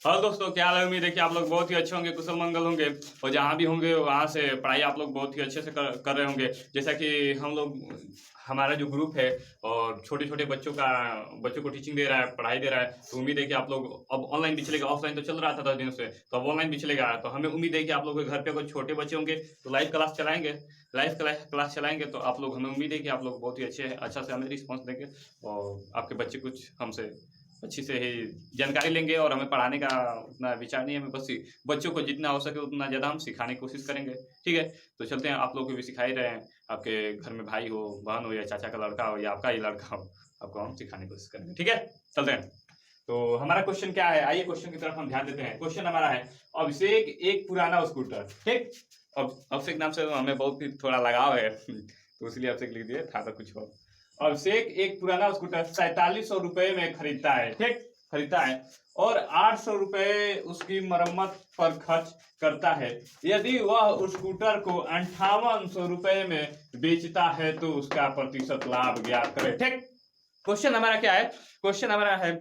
और दोस्तों क्या हाल है। उम्मीद है कि आप लोग बहुत ही अच्छे होंगे, कुशल मंगल होंगे और जहाँ भी होंगे वहाँ से पढ़ाई आप लोग बहुत ही अच्छे से कर रहे होंगे। जैसा कि हम लोग हमारा जो ग्रुप है और छोटे छोटे बच्चों को टीचिंग दे रहा है, पढ़ाई दे रहा है, तो उम्मीद है कि आप लोग अब ऑनलाइन भी चलेगा। ऑफलाइन तो चल रहा था 10 दिनों से, तो अब ऑनलाइन भी चलेगा। तो हमें उम्मीद है कि आप लोग के घर पे कोई छोटे बच्चे होंगे तो लाइव क्लास चलाएंगे। लाइव क्लास चलाएंगे तो आप लोग, हमें उम्मीद है कि आप लोग बहुत ही अच्छा से हमें रिस्पॉन्स देंगे और आपके बच्चे कुछ हमसे अच्छी से ही जानकारी लेंगे। और हमें पढ़ाने का उतना विचार नहीं है, हमें बस बच्चों को जितना हो सके उतना ज़्यादा हम सिखाने की कोशिश करेंगे। ठीक है, तो चलते हैं। आप लोग को भी सिखा ही रहे हैं, आपके घर में भाई हो, बहन हो, या चाचा का लड़का हो, या आपका ही लड़का हो, आपको हम सिखाने की कोशिश करेंगे। ठीक है, चलते हैं। तो हमारा क्वेश्चन क्या है, आइए क्वेश्चन की तरफ हम ध्यान देते हैं। क्वेश्चन हमारा है, अभिषेक एक पुराना स्कूटर। ठीक, अब अभिषेक नाम से हमें बहुत ही थोड़ा लगाव है तो इसलिए अभिषेक लिख दिए, था तो कुछ हो। अभिषेक एक पुराना स्कूटर 4700 रुपए में खरीदता है। ठीक, खरीदता है और 800 रुपए उसकी मरम्मत पर खर्च करता है। यदि वह स्कूटर को 5800 रुपए में बेचता है तो उसका प्रतिशत लाभ ज्ञात करें। ठीक, क्वेश्चन हमारा क्या है, क्वेश्चन हमारा है,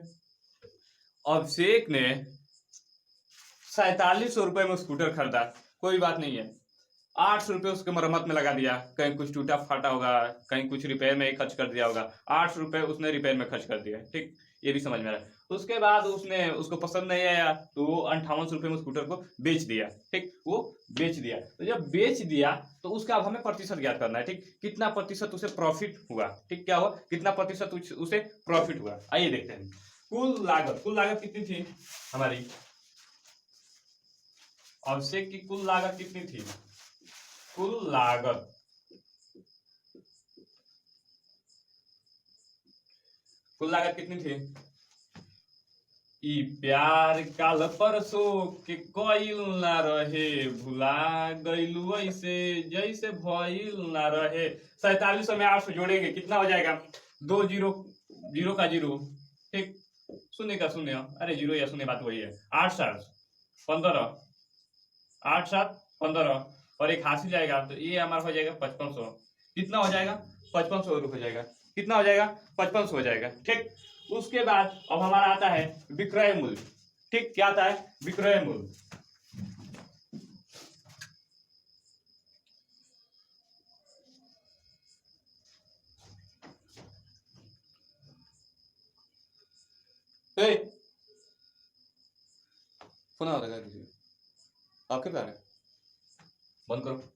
अभिषेक ने 4700 रुपए में स्कूटर खरीदा, कोई बात नहीं है, 800 रुपये उसके मरम्मत में लगा दिया, कहीं कुछ टूटा फाटा होगा, कहीं कुछ रिपेयर में ही खर्च कर दिया होगा, 800 रुपये उसने रिपेयर में खर्च कर दिया। ठीक, ये भी समझ में आ रहा है। उसके बाद उसको पसंद नहीं आया तो वो 5800 रुपये में स्कूटर को बेच दिया। ठीक, वो बेच दिया, तो जब बेच दिया तो उसका अब हमें प्रतिशत ज्ञात करना है। ठीक, कितना प्रतिशत उसे प्रॉफिट हुआ। ठीक, क्या हुआ, कितना प्रतिशत उसे प्रॉफिट हुआ। आइए देखते हैं। कुल लागत कितनी थी हमारी, अभिषेक की कुल लागत कितनी थी, कुल लागत कितनी थी। ई प्यार काल परसो के कोइल ना रहे, भुला गइलू ऐसे जैसे भइल ना रहे। 4700 में 800 जोड़ेंगे कितना हो जाएगा, 2 जीरो, जीरो का जीरो, ठीक, शून्य का शून्य, अरे जीरो या शून्य बात वही है। 8 7 15, 8 7 15 और एक हासिल जाएगा तो ये हमारा हो जाएगा 5500। कितना हो जाएगा, 5500 हो जाएगा। कितना हो जाएगा, 5500 हो जाएगा। ठीक, उसके बाद अब हमारा आता है विक्रय मूल्य। ठीक, क्या आता है, विक्रय मूल्य। पुनः लगा दीजिए, आपके प्यार है, बंद करो।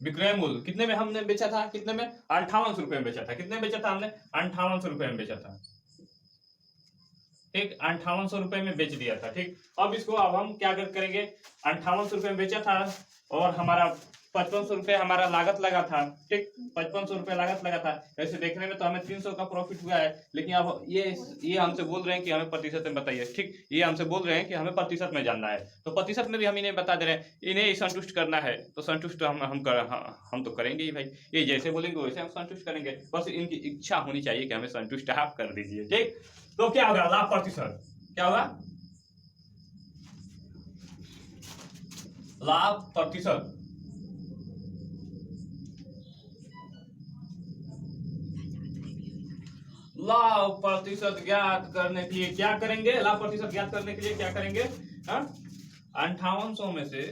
विक्रय मूल्य कितने में हमने बेचा था, कितने में, 5800 रुपए में बेचा था। कितने में बेचा था हमने, 5800 रुपए में बेचा था। ठीक, 5800 रुपए में बेच दिया था। ठीक, अब इसको अब हम क्या करेंगे, 5800 रुपए में बेचा था और हमारा 5500 रुपए हमारा लागत लगा था। ठीक, 5500 रुपए लागत लगा था। ऐसे देखने में तो हमें 300 का प्रॉफिट हुआ है, लेकिन अब ये हमसे बोल रहे हैं कि हमें प्रतिशत में बताइए। ठीक, ये हमसे बोल रहे हैं कि हमें प्रतिशत में जानना है, तो प्रतिशत में भी हम इन्हें बता दे रहे हैं। इन्हें संतुष्ट करना है तो संतुष्ट हम तो करेंगे ही भाई। ये जैसे बोलेंगे वैसे हम संतुष्ट करेंगे, बस इनकी इच्छा होनी चाहिए कि हमें संतुष्ट आप कर दीजिए। ठीक, तो क्या होगा, लाभ प्रतिशत क्या होगा, लाभ प्रतिशत। लाभ प्रतिशत ज्ञात करने के लिए क्या करेंगे, लाभ प्रतिशत ज्ञात करने के लिए क्या करेंगे, 5800 में से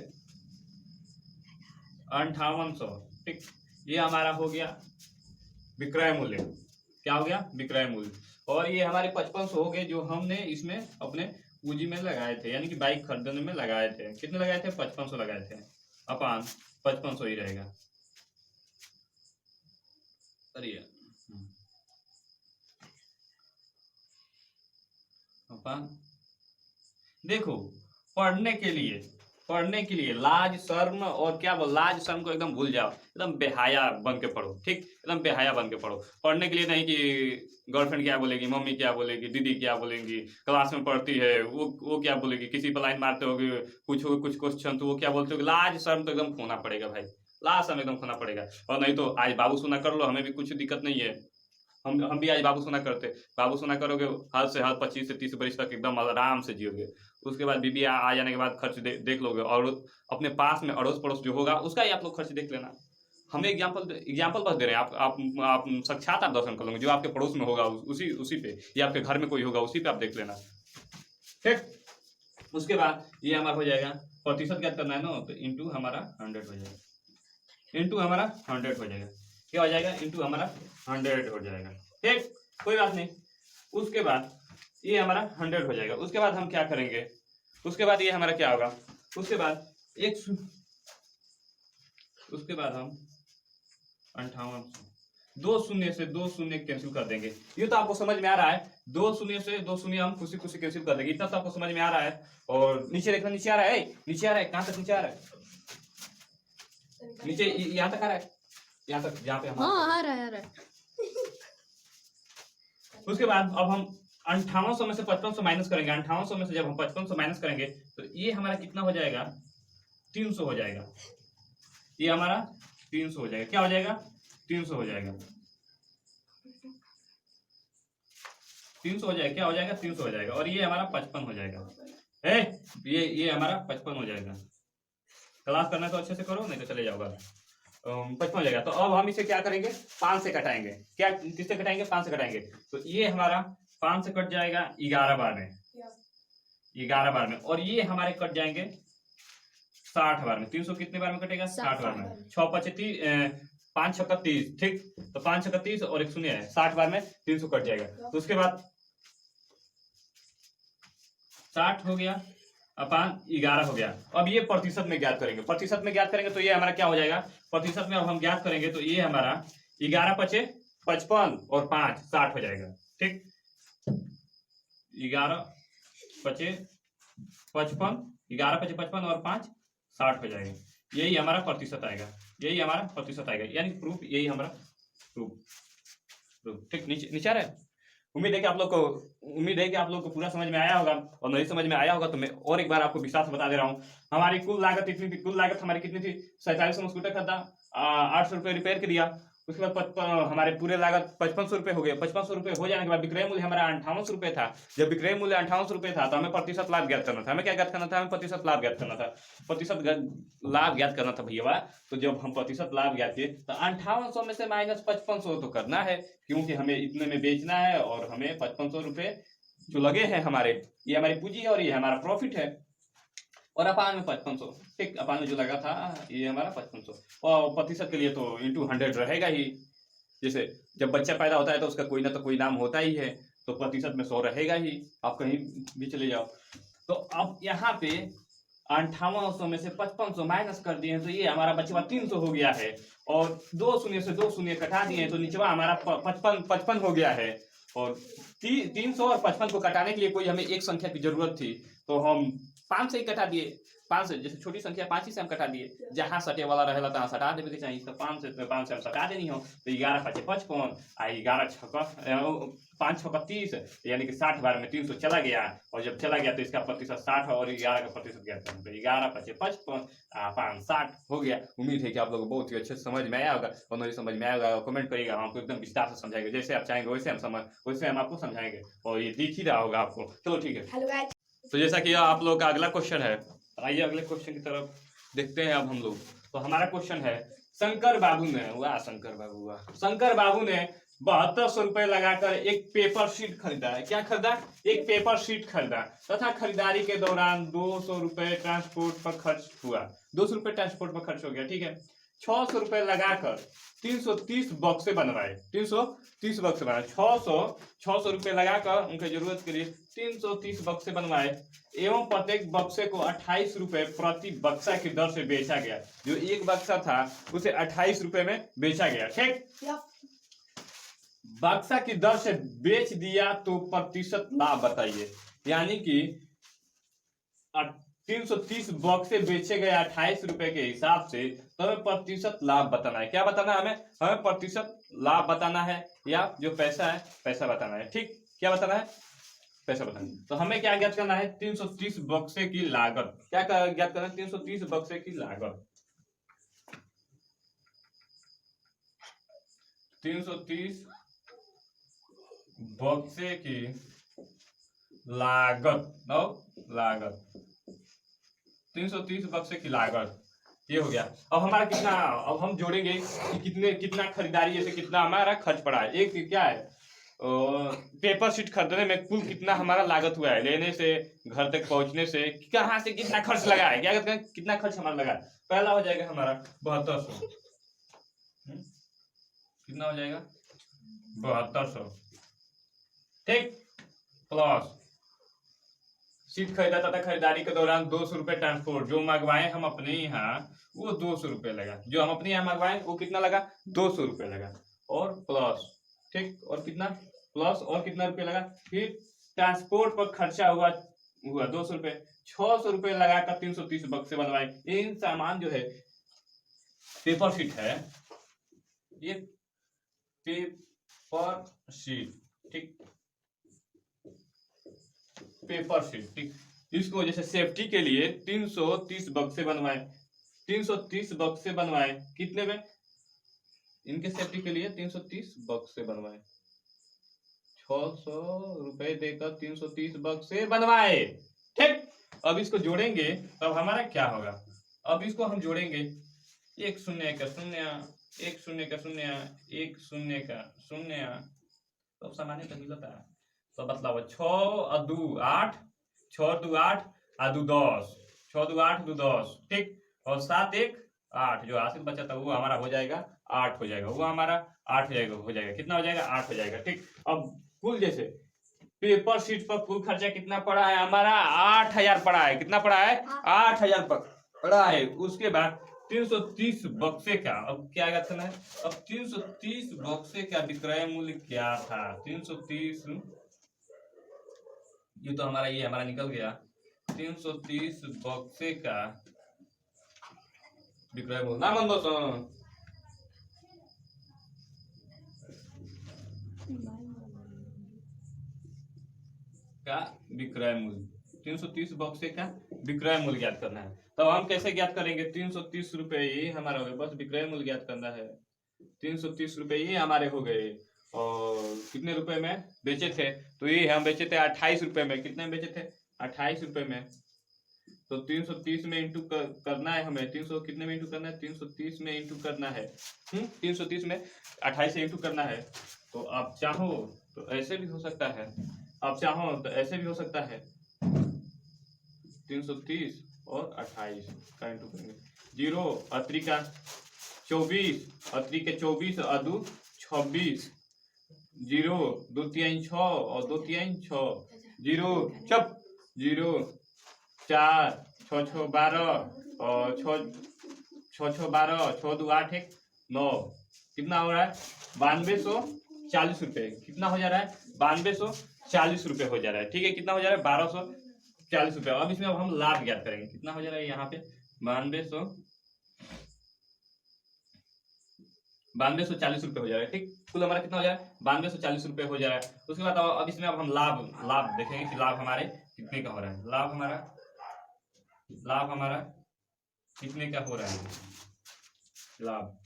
5800। ठीक, ये हमारा हो गया विक्रय मूल्य। क्या हो गया, विक्रय मूल्य। और ये हमारे 5500 हो गए जो हमने इसमें अपने पूंजी में लगाए थे, यानी कि बाइक खरीदने में लगाए थे। कितने लगाए थे, 5500 लगाए थे, अपान 5500 ही रहेगा। अरे अपान, देखो, पढ़ने के लिए लाज शर्म और क्या बोल, लाज शर्म को एकदम भूल जाओ, एकदम बेहाया बन के पढ़ो। ठीक, एकदम बेहाया बन के पढ़ो। पढ़ने के लिए नहीं कि गर्लफ्रेंड क्या बोलेगी, मम्मी क्या बोलेगी, दीदी क्या बोलेंगी, क्लास में पढ़ती है वो क्या बोलेगी, किसी पर लाइन मारते होगे, कुछ क्वेश्चन तो वो क्या बोलते हो, लाज शर्म तो एकदम खोना पड़ेगा भाई, लाज शर्म एकदम खोना पड़ेगा। और नहीं तो आज बाबू सुना कर लो, हमें भी कुछ दिक्कत नहीं है, हम भी आज बाबू सुना करते। बाबू सुना करोगे हद से हद 25 से 30 वर्ष तक एकदम आराम से जियोगे। उसके बाद बीबी आ जाने के बाद खर्च देख लोगे, और अपने पास में अड़ोस पड़ोस जो होगा उसका ही आप लोग खर्च देख लेना। हमें एग्जाम्पल बस दे रहे हैं, आप साक्षात आप दर्शन कर लेंगे, जो आपके पड़ोस में होगा उसी पे, या आपके घर में कोई होगा उसी पे आप देख लेना। ठीक, उसके बाद ये हमारा हो जाएगा, प्रतिशत ज्ञात करना है ना, तो इंटू हमारा 100 हो जाएगा, इंटू हमारा 100 हो जाएगा, क्या हो जाएगा, इंटू हमारा 100 हो जाएगा। ठीक, कोई बात नहीं। उसके बाद ये हमारा 100 हो जाएगा। उसके बाद हम क्या करेंगे, उसके बाद ये हमारा क्या होगा, उसके बाद उसके बाद हम 58, 2 शून्य से 2 शून्य कैंसिल कर देंगे। ये तो आपको समझ में आ रहा है, 2 शून्य से 2 शून्य हम खुशी खुशी कैंसिल कर देंगे, इतना तो आपको समझ में आ रहा है। और नीचे देखना, नीचे आ रहा है, नीचे आ रहा है, कहाँ तक नीचे आ रहा है, नीचे यहाँ तक आ रहा है, यहाँ तक, जहाँ पे हम आ रहा है। उसके बाद अब हम 5800 में से 5500 माइनस करेंगे। 5800 में से जब हम 5500 माइनस करेंगे तो ये हमारा कितना हो जाएगा, 300 हो जाएगा, ये हमारा 300 हो जाएगा, क्या हो जाएगा, 300 हो जाएगा, 300 हो जाएगा, क्या हो जाएगा, 300 हो जाएगा। और ये हमारा 55 हो जाएगा, ये हमारा 55 हो जाएगा। क्लास करना तो अच्छे से करो, नहीं तो चले जाओगा। 55 हो जाएगा। तो अब हम इसे क्या करेंगे, 5 से कटाएंगे, क्या किससे कटाएंगे, 5 से कटाएंगे। तो ये हमारा 5 से कट जाएगा 11 बार में, 11 बार में, और ये हमारे कट जाएंगे 60 बार में। 300 कितने बार में कटेगा, 60 बार में। 6 5 30, 5 6 30, ठीक, तो 5 6 30 और 1 शून्य है, 60 बार में 300 कट जाएगा। तो उसके बाद 60 हो गया अपान 11 हो गया। अब ये प्रतिशत में ज्ञात करेंगे, प्रतिशत में ज्ञात करेंगे तो ये हमारा क्या हो जाएगा, प्रतिशत में अब हम ज्ञात करेंगे तो ये हमारा 11 पचे 55 और 5 60 हो जाएगा। ठीक, 11 पचे 55, 11 पचे 55 और 5 60 हो जाएगा। यही हमारा प्रतिशत आएगा, यही हमारा प्रतिशत आएगा, यानी प्रूफ यही हमारा प्रूफ। ठीक, नीचे आ रहा है। उम्मीद है कि आप लोग को पूरा समझ में आया होगा, और नहीं समझ में आया होगा तो मैं और एक बार आपको विस्तार से बता दे रहा हूँ। हमारी कुल लागत इतनी थी, कुल लागत हमारी कितनी थी, 4700 स्कूटर खरीदा, 800 रुपये रिपेयर के दिया। उसके बाद हमारे पूरे लागत 5500 रुपये हो गए। 5500 रुपये हो जाने के बाद विक्रय मूल्य हमारा 5800 रुपये था। जब विक्रय मूल्य 5800 रुपये था तो हमें प्रतिशत लाभ ज्ञात करना था। हमें क्या ज्ञात करना था, हमें प्रतिशत लाभ ज्ञात करना था, प्रतिशत लाभ ज्ञात करना था भैया। तो जब हम प्रतिशत लाभ ज्ञात किए तो 5800 में से माइनस 5500 तो करना है, क्योंकि हमें इतने में बेचना है और हमें 5500 रुपये जो लगे हैं हमारे, ये हमारी पूंजी है और ये हमारा प्रॉफिट है। और अपान में 5500, ठीक, अपान में जो लगा था ये हमारा 5500, और प्रतिशत के लिए तो इंटू 100 रहेगा ही। जैसे जब बच्चा पैदा होता है तो उसका कोई ना तो कोई नाम होता ही है, तो प्रतिशत में 100 रहेगा ही, आप कहीं भी चले जाओ। तो अब यहाँ पे 5800 में से 5500 माइनस कर दिए हैं तो ये हमारा बचवा 300 हो गया है, और 2 शून्य से 2 शून्य कटा दिए हैं तो निचवा हमारा 55 हो गया है। और 300 और 55 को कटाने के लिए कोई हमें एक संख्या की जरूरत थी, तो हम 5 से ही कटा दिए। 5 से, जैसे छोटी संख्या 5 ही से हम कटा दिए, जहाँ सटे वाला रहेला तहाँ सटा देवे के चाहिए। तो 5 से हम सटा देनी हो, तो 11 5 55 आ 11 6 5 6 30, यानी कि 60 बार में 300 चला गया, और जब चला गया तो इसका प्रतिशत 60 और 11 का प्रतिशत गया, तो 11 5 55 5 60 हो गया। उम्मीद है कि आप लोगों को बहुत ही अच्छे समझ में आया होगा, और नहीं समझ में आया होगा कमेंट करिएगा, हम आपको एकदम विस्तार से समझाएंगे, जैसे आप चाहेंगे वैसे हम आपको समझाएंगे, और ये दिख ही रहा होगा आपको। चलो ठीक है, तो जैसा कि आप लोग का अगला क्वेश्चन है, आइए अगले क्वेश्चन की तरफ देखते हैं अब हम लोग। तो हमारा क्वेश्चन है, शंकर बाबू ने 7200 रुपए लगाकर एक पेपर शीट खरीदा है। क्या खरीदा? एक पेपर शीट खरीदा, तथा खरीदारी के दौरान 200 रुपए ट्रांसपोर्ट पर खर्च हुआ, 200 रुपए ट्रांसपोर्ट पर खर्च हो गया, ठीक है। 600 रुपए लगाकर 330 बक्से बनवाए, 330 बक्से बनाए, 600 रुपए लगाकर उनके जरूरत के लिए 330 बक्से बनवाए, एवं प्रत्येक बक्से को 28 रुपए प्रति बक्सा की दर से बेचा गया। जो एक बक्सा था उसे 28 रुपए में बेचा गया, ठीक। बक्सा की दर से बेच दिया तो प्रतिशत लाभ बताइए। यानी कि 330 बक्से बेचे गए 28 रुपए के हिसाब से, तो हमें प्रतिशत लाभ बताना है। क्या बताना है हमें प्रतिशत लाभ बताना है, या जो पैसा है पैसा बताना है, ठीक। क्या बताना है? पैसा बताना है। तो हमें क्या ज्ञात करना है? 330 बक्से की लागत। क्या ज्ञात करना है? 330 बक्से की लागत। 330 बक्से की लागत, 330 बक्से की लागत। ये हो गया। अब हमारा कितना, अब हम जोड़ेंगे कि कितना खरीदारी, जैसे कितना हमारा खर्च पड़ा है। एक क्या है, पेपर शीट खरीदने में कुल कितना हमारा लागत हुआ है, लेने से घर तक पहुंचने से, कहाँ से कितना खर्च लगा है, क्या कहते हैं, कितना खर्च हमारा लगा है। पहला हो जाएगा हमारा 7200। कितना हो जाएगा, 7200, ठीक। प्लस शीट खरीदा था खरीदारी के दौरान 200 रुपये ट्रांसपोर्ट, जो मंगवाए हम अपने यहाँ वो 200 रुपये लगा, जो हम अपने यहाँ मंगवाए वो कितना लगा, 200 रुपये लगा। और प्लस, ठीक, और कितना प्लस, और कितना रुपये लगा, फिर ट्रांसपोर्ट पर खर्चा हुआ 200 रुपये, 600 रुपये लगाकर 330 बक्से बनवाए। इन सामान जो है पेपर शीट है, ये पेपर शीट, ठीक, पेपर शीट, ठीक। इसको जैसे सेफ्टी के लिए 330 बक्से बनवाए, 330 बक्से बनवाए, कितने में, इनके सेफ्टी के लिए 330 बक्से बनवाए, 600 रुपए देकर 330 बक्से बनवाए, ठीक। अब इसको जोड़ेंगे तब हमारा क्या होगा, अब इसको हम जोड़ेंगे, एक शून्य का शून्य, एक शून्य का शून्य, एक शून्य का शून्य, तो सामान्य तो मिलता है, तो मतलब 6 2 8, 6 2 8 2 10, 6 2 8 2 10, ठीक। और 7 1 8, जो हासिल बचा था वो हमारा हो जाएगा 8 हो जाएगा, वो हमारा 8 हो जाएगा, कितना हो जाएगा, 8 हो जाएगा, ठीक। अब कुल जैसे पेपर शीट पर कुल खर्चा कितना पड़ा है हमारा, 8000 पड़ा है, कितना पड़ा है, 8000 पड़ा है। उसके बाद 330 बक्से का, अब क्या करना है, अब 330 बक्से का विक्रय मूल्य क्या था, 330, ये तो हमारा, ये हमारा निकल गया, 330 बक्से का विक्रय मूल्य, ना मन दोस्तों, का विक्रय मूल्य, 330 बक्से का विक्रय मूल्य ज्ञात करना है। तो हम कैसे ज्ञात करेंगे, 330 रुपए ये हमारा हो गया, बस विक्रय मूल्य ज्ञात करना है, 330 रुपए ये हमारे हो गए। और कितने रुपए में बेचे थे, तो ये हम बेचे थे 28 रुपए में, कितने में बेचे थे, 28 रुपए में। तो 330 में इंटू करना है हमें, 300 कितने में इंटू करना है, 330 में इंटू करना है, 330 में 28 से इंटू करना है। तो आप चाहो तो ऐसे भी हो सकता है, आप चाहो तो ऐसे भी हो सकता है, 330 और 28 का इंटू करेंगे, 0 अत्री का 24, अत्री के 24 अदू 26, 0 2 3 6 और 2 3 6, 0 चप 0 4 6 6 12 और 6 6 12, 6 2 8 1 9, कितना हो रहा है, 9240 रुपये, कितना हो जा रहा है, 9240 रुपये हो जा रहा है, ठीक है। कितना हो जा रहा है, 1240 रुपये। अब इसमें अब हम लाभ ज्ञात करेंगे, कितना हो जा रहा है यहाँ पे, 9240 रुपये हो जा रहा है, ठीक। कुल हमारा कितना हो जा रहा है, 9240 रुपये हो जा रहा है। उसके बाद अब इसमें अब हम लाभ देखेंगे कि लाभ हमारे कितने का हो रहा है, लाभ हमारा कितने का हो रहा है, लाभ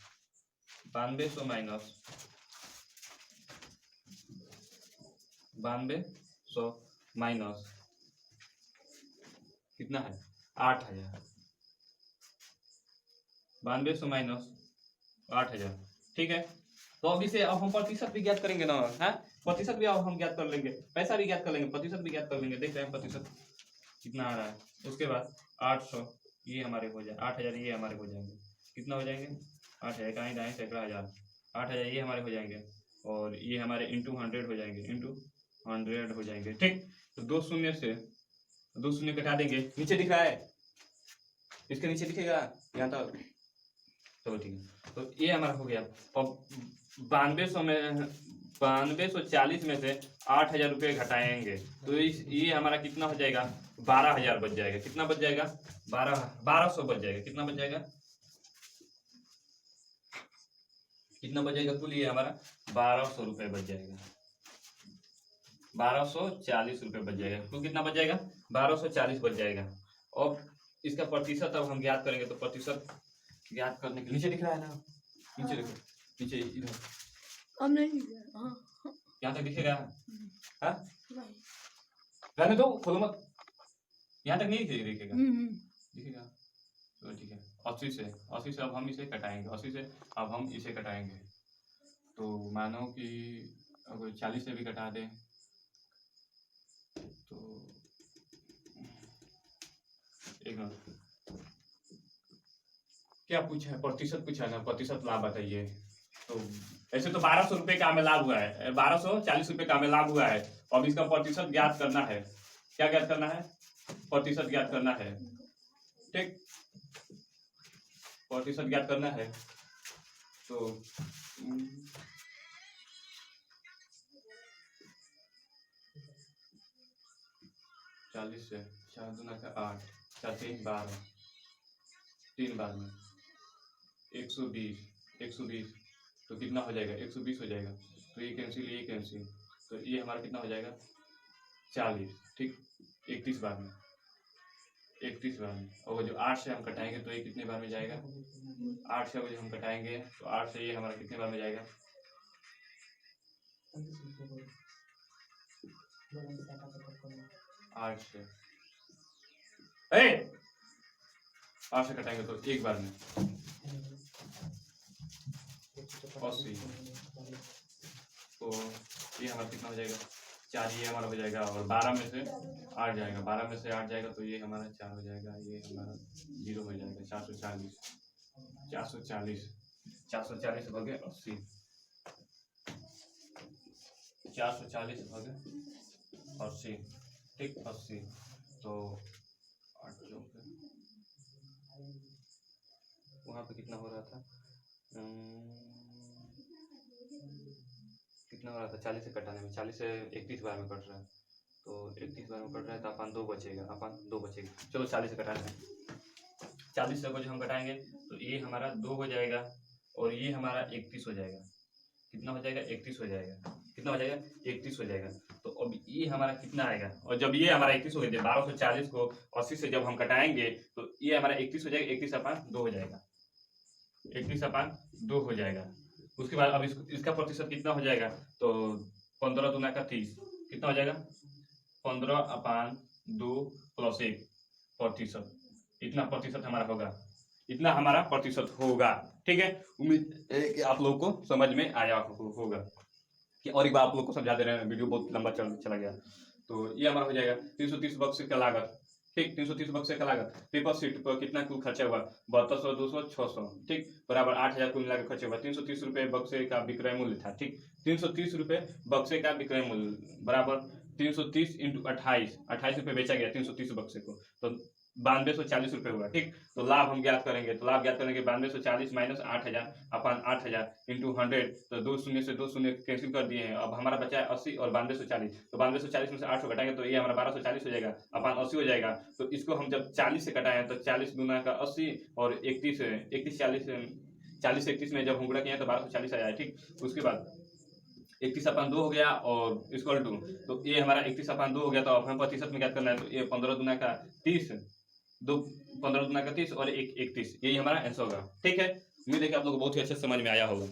9200 माइनस 9200 माइनस कितना है, 8000, 9200 माइनस 8000, ठीक है। तो अब इसे अब हम प्रतिशत भी ज्ञात करेंगे ना, है, प्रतिशत भी अब हम ज्ञात कर लेंगे, पैसा भी ज्ञात कर लेंगे, प्रतिशत भी ज्ञात कर लेंगे, देख रहे हैं प्रतिशत कितना आ रहा है। उसके बाद 800 ये हमारे हो जाए, 8000 ये हमारे हो जाएंगे, कितना हो जाएंगे, 8000 कहीं दाएं सैकड़ा हजार, 8000 ये हमारे हो जाएंगे, और ये हमारे इंटू 100 हो जाएंगे, इंटू 100 हो जाएंगे, ठीक। तो 2 शून्य से 2 शून्य कटा देंगे, नीचे दिख रहा है, इसके नीचे दिखेगा यहाँ तक, तो ठीक है। तो ये हमारा हो गया। और 9240 में से 8000 रुपये घटाएंगे, तो ये हमारा कितना हो जाएगा, 12000 बच जाएगा, कितना बच जाएगा, 1200 बच जाएगा, कितना बच जाएगा, कितना बच जाएगा, कुल ये हमारा 1200 रुपये बच जाएगा, 1240 रुपये बच जाएगा, कुल कितना बच जाएगा, 1240 बच जाएगा। और इसका प्रतिशत अब हम ज्ञात करेंगे, तो प्रतिशत ज्ञात करने के नीचे दिख रहा है ना, नीचे देखो, नीचे इधर, अब नहीं, यहाँ तक दिखेगा, हाँ रहने दो, खोलो मत, यहाँ तक नहीं दिखेगा, दिखेगा, तो ठीक है। 80 से अब हम इसे कटाएंगे, 80 से अब हम इसे कटाएंगे। तो मानो कि अगर 40 से भी कटा दें तो एक मिनट, क्या पूछा है, प्रतिशत पूछा है ना, प्रतिशत लाभ बताइए। तो ऐसे तो 1200 रुपये का हमें लाभ हुआ है, 1240 रुपये का हमें लाभ हुआ है। अब इसका प्रतिशत ज्ञात करना है। क्या ज्ञात करना है? प्रतिशत ज्ञात करना है। ठीक, प्रतिशत ज्ञात करना है। तो 40 से 4 दूना का 8, 4 3 12, 3 बार में 120 तो कितना हो जाएगा? 120 हो जाएगा। तो ये कैंसिल, तो ये हमारा कितना हो जाएगा? 40। ठीक, 31 बार में, 31 बार में। और जो 8 से हम कटाएंगे तो ये कितने बार में जाएगा? 8 से जो हम कटाएंगे तो 8 से ये हमारा कितने बार में जाएगा? 8 से 8 से कटाएंगे तो एक बार में 80। तो ये हमारा कितना हो जाएगा? 4 ये हमारा हो जाएगा। और 12 में से 8 जाएगा, 12 में से 8 जाएगा तो ये हमारा 4 हो जाएगा, ये हमारा 0 हो जाएगा। 440 भागे 80, 440 भागे 80। ठीक, 80 तो 8 वहाँ पे कितना हो रहा था? कितना हो रहा था 40 से कटाने में? 40 से 31 बार में कट रहा है, तो 31 बार में कट रहा है तो अपन 2 बचेगा। चलो 40 से कटाने में 40 से जो हम कटाएंगे तो ये हमारा 2 हो जाएगा और ये हमारा 31 हो जाएगा। कितना हो जाएगा? 31 हो जाएगा। कितना हो जाएगा? 31 हो जाएगा। तो अब ये हमारा कितना आएगा? और जब ये हमारा 31 हो गया, 1240 को 80 से जब हम कटाएंगे तो ये हमारा 31 हो जाएगा। 31/2 हो जाएगा, 31/2 हो जाएगा। उसके बाद अब इसका प्रतिशत कितना हो जाएगा? तो 15 दूना का 30, कितना हो जाएगा? 15/2 + 1 प्रतिशत। इतना प्रतिशत हमारा होगा, इतना हमारा प्रतिशत होगा। ठीक है, उम्मीद है कि आप लोगों को समझ में आया होगा। कि और एक बार आप लोग को समझा दे रहे हैं, वीडियो बहुत लंबा चला गया। तो ये हमारा हो जाएगा 330 बक्से का लागत। ठीक, 330 बक्से का लागत। पेपर शीट पर कितना कुल खर्चा हुआ? 7200, 200, 600। ठीक, बराबर 8000 कुल मिला के खर्चा हुआ। 330 रुपये बक्से का विक्रय मूल्य था। ठीक, 330 रुपये बक्से का विक्रय मूल्य बराबर 330 × 28 रुपये बेचा गया 330 बक्से को, तो 9240 रुपये हुआ। ठीक, तो लाभ हम ज्ञात करेंगे। तो लाभ ज्ञात करेंगे 9240 - 8000 अपन 8000 × 100, तो 2 शून्य से 2 शून्य कैंसिल कर दिए हैं। अब हमारा बचा है 80 और 9240। तो 9240 में से 800 घटाएंगे तो ये हमारा 1240 हो जाएगा, अपन 80 हो जाएगा। तो इसको हम जब 40 से कटाएं तो 40 दूना का 80 और 31 40 से 31 में जब हम गुणा किए तो 1240 आया। ठीक, उसके बाद 31/2 हो गया और इक्वल टू, तो ये हमारा 31/2 हो गया। तो अब हमें प्रतिशत में ज्ञात करना है। तो ये 15 दूना का 30, 15 दूना का 30 और 1 31, यही हमारा आंसर होगा। ठीक है, उम्मीद है कि आप लोगों को बहुत ही अच्छे से समझ में आया होगा।